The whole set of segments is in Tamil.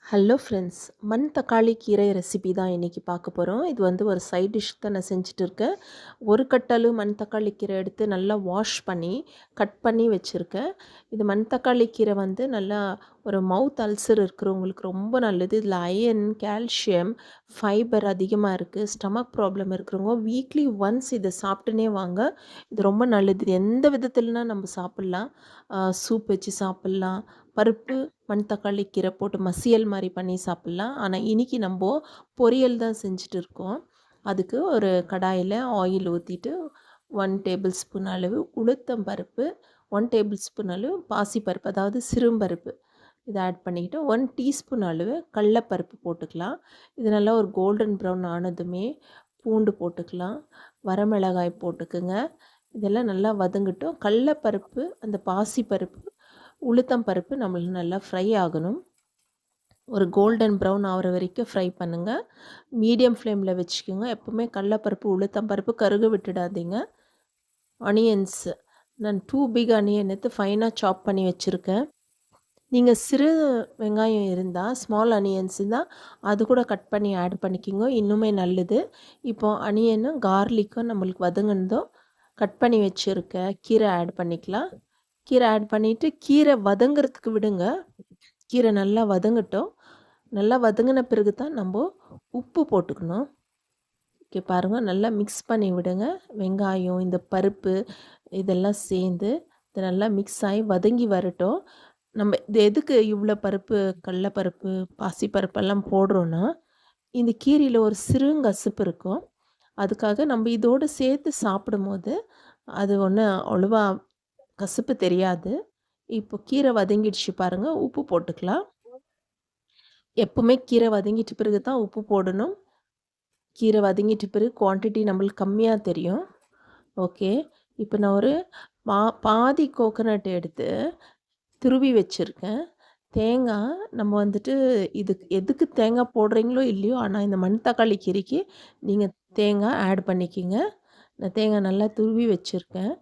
ஹலோ ஃப்ரெண்ட்ஸ், மண் தக்காளி கீரை ரெசிபி தான் இன்றைக்கி பார்க்க போகிறோம். இது வந்து ஒரு சைட் டிஷ் தான் நான் செஞ்சுட்டு இருக்கேன். ஒரு கட்டளவு மண் தக்காளி கீரை எடுத்து நல்லா வாஷ் பண்ணி கட் பண்ணி வச்சுருக்கேன். இது மண் தக்காளி கீரை வந்து நல்லா ஒரு மவுத் அல்சர் இருக்கிறவங்களுக்கு ரொம்ப நல்லது. இதில் அயன், கால்சியம், ஃபைபர் அதிகமாக இருக்குது. ஸ்டமக் ப்ராப்ளம் இருக்கிறவங்க வீக்லி ஒன்ஸ் இதை சாப்பிட்டுனே வாங்க. இது ரொம்ப நல்லது. இது எந்த விதத்துலனா நம்ம சாப்பிட்லாம். சூப் வச்சு சாப்பிட்லாம், பருப்பு மண் தக்காளி கீரை போட்டு மசியல் மாதிரி பண்ணி சாப்பிட்லாம். ஆனால் இன்றைக்கி நம்ம பொரியல் தான் செஞ்சுட்டு இருக்கோம். அதுக்கு ஒரு கடாயில் ஆயில் ஊற்றிட்டு 1 டேபிள் ஸ்பூன் அளவு உளுத்தம் பருப்பு, 1 டேபிள் ஸ்பூன் அளவு பாசிப்பருப்பு, அதாவது சிறும்பருப்பு இதை ஆட் பண்ணிக்கிட்டு 1 டீஸ்பூன் அளவு கடலப்பருப்பு போட்டுக்கலாம். இது நல்லா ஒரு கோல்டன் ப்ரௌன் ஆனதுமே பூண்டு போட்டுக்கலாம், வரமிளகாய் போட்டுக்குங்க. இதெல்லாம் நல்லா வதங்கட்டும். கடலப்பருப்பு, அந்த பாசிப்பருப்பு, உளுத்தம் பருப்பு நம்மளுக்கு நல்லா ஃப்ரை ஆகணும். ஒரு கோல்டன் ப்ரௌன் ஆகிற வரைக்கும் ஃப்ரை பண்ணுங்கள். மீடியம் ஃப்ளேமில் வச்சுக்கோங்க. எப்போவுமே கடலப்பருப்பு, உளுத்தம் பருப்பு கருக விட்டுடாதீங்க. ஆனியன்ஸ் நான் 2 பிக் ஆனியன் எடுத்து ஃபைனாக சாப் பண்ணி வச்சுருக்கேன். நீங்கள் சிறு வெங்காயம் இருந்தால், ஸ்மால் ஆனியன்ஸ் இருந்தால் அது கூட கட் பண்ணி ஆட் பண்ணிக்கிங்க, இன்னுமே நல்லது. இப்போ ஆனியனும் கார்லிக்கும் நம்மளுக்கு வதங்கினதும் கட் பண்ணி வச்சுருக்க கீரை ஆட் பண்ணிக்கலாம். கீரை ஆட் பண்ணிவிட்டு கீரை வதங்கிறதுக்கு விடுங்க. கீரை நல்லா வதங்கட்டும். நல்லா வதங்கின பிறகு தான் நம்ம உப்பு போட்டுக்கணும். ஓகே, பாருங்கள், நல்லா மிக்ஸ் பண்ணி விடுங்க. வெங்காயம், இந்த பருப்பு இதெல்லாம் சேர்ந்து இது நல்லா மிக்ஸ் ஆகி வதங்கி வரட்டும். நம்ம இது எதுக்கு இவ்வளோ பருப்பு, கடலப்பருப்பு, பாசிப்பருப்பெல்லாம் போடுறோன்னா, இந்த கீரையில் ஒரு சிறுங்கசப்பு இருக்கும். அதுக்காக நம்ம இதோடு சேர்த்து சாப்பிடும்போது அது ஒன்றும் அவ்வளோவா கசப்பு தெரியாது. இப்போ கீரை வதங்கிடுச்சு பாருங்கள், உப்பு போட்டுக்கலாம். எப்பவுமே கீரை வதங்கிட்ட பிறகு தான் உப்பு போடணும். கீரை வதங்கிட்ட பிறகு குவான்டிட்டி நம்மளுக்கு கம்மியாக தெரியும். ஓகே, இப்போ நான் ஒரு பாதி கோகோனட் எடுத்து துருவி வச்சுருக்கேன். தேங்காய் நம்ம வந்துட்டு இதுக்கு எதுக்கு தேங்காய் போடுறீங்களோ இல்லையோ, ஆனால் இந்த மண் தக்காளி கீரைக்கு நீங்கள் தேங்காய் ஆட் பண்ணிக்கிங்க. நான் தேங்காய் நல்லா துருவி வச்சுருக்கேன்,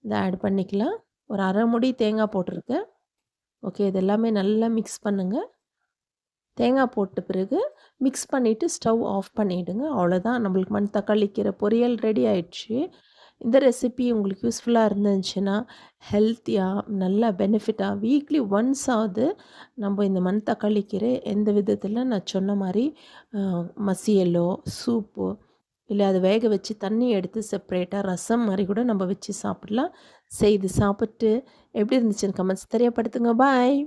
இதை ஆட் பண்ணிக்கலாம். ஒரு அரை முடி தேங்காய் போட்டிருக்கேன். ஓகே, இது எல்லாமே நல்லா மிக்ஸ் பண்ணுங்கள். தேங்காய் போட்ட பிறகு மிக்ஸ் பண்ணிவிட்டு ஸ்டவ் ஆஃப் பண்ணிவிடுங்க. அவ்வளோதான், நம்மளுக்கு மண் தக்காளி கீரை பொரியல் ரெடி ஆயிடுச்சு. இந்த ரெசிபி உங்களுக்கு யூஸ்ஃபுல்லாக இருந்துச்சுன்னா, ஹெல்த்தியாக நல்லா பெனிஃபிட்டாக வீக்லி ஒன்ஸ் ஆகுது நம்ம இந்த மண் தக்காளி கீரை எந்த விதத்தில் நான் சொன்ன மாதிரி மசியலோ, சூப்போ, இல்லை அதை வேக வச்சு தண்ணி எடுத்து செப்ரேட்டாக ரசம் மாதிரி கூட நம்ம வச்சு சாப்பிட்லாம். செய்து சாப்பிட்டு எப்படி இருந்துச்சுன்னு கமெண்ட்ஸ் தெரியப்படுத்துங்க. பாய்.